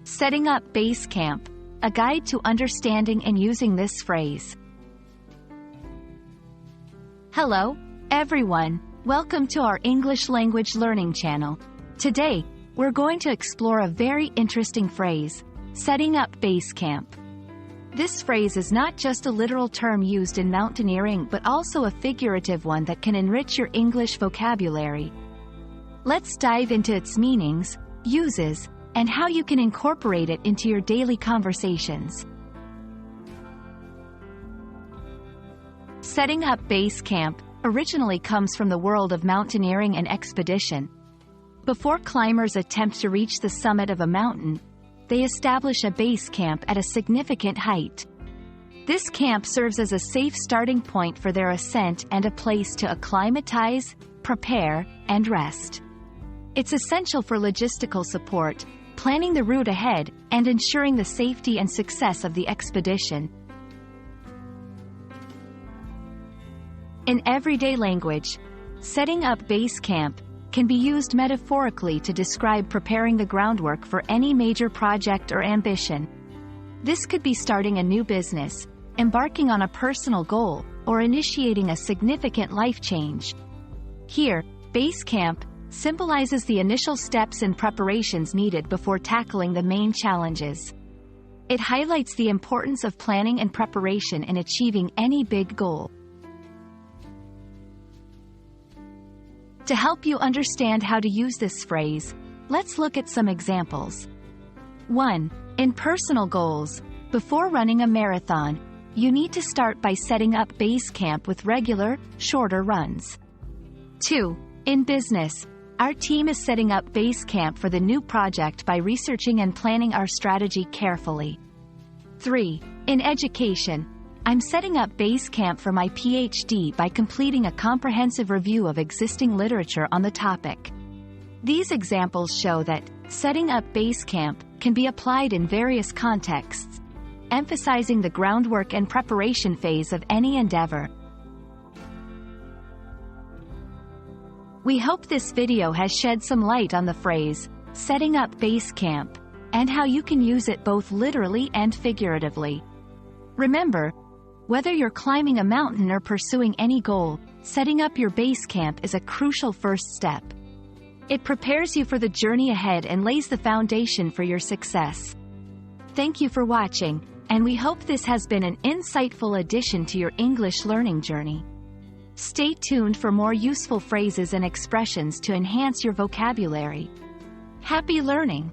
Setting up base camp, a guide to understanding and using this phrase. Hello, everyone. Welcome to our English language learning channel. Today, we're going to explore a very interesting phrase, setting up base camp. This phrase is not just a literal term used in mountaineering but also a figurative one that can enrich your English vocabulary. Let's dive into its meanings, uses, and how you can incorporate it into your daily conversations. Setting up base camp originally comes from the world of mountaineering and expedition. Before climbers attempt to reach the summit of a mountain, they establish a base camp at a significant height. This camp serves as a safe starting point for their ascent and a place to acclimatize, prepare, and rest. It's essential for logistical support, planning the route ahead, and ensuring the safety and success of the expedition. In everyday language, setting up base camp can be used metaphorically to describe preparing the groundwork for any major project or ambition. This could be starting a new business, embarking on a personal goal, or initiating a significant life change. Here, base camp symbolizes the initial steps and preparations needed before tackling the main challenges. It highlights the importance of planning and preparation in achieving any big goal. To help you understand how to use this phrase, let's look at some examples. 1. In personal goals, before running a marathon, you need to start by setting up base camp with regular, shorter runs. 2. In business, our team is setting up base camp for the new project by researching and planning our strategy carefully. 3. In education, I'm setting up base camp for my PhD by completing a comprehensive review of existing literature on the topic. These examples show that setting up base camp can be applied in various contexts, emphasizing the groundwork and preparation phase of any endeavor. We hope this video has shed some light on the phrase, setting up base camp, and how you can use it both literally and figuratively. Remember, whether you're climbing a mountain or pursuing any goal, setting up your base camp is a crucial first step. It prepares you for the journey ahead and lays the foundation for your success. Thank you for watching, and we hope this has been an insightful addition to your English learning journey. Stay tuned for more useful phrases and expressions to enhance your vocabulary. Happy learning!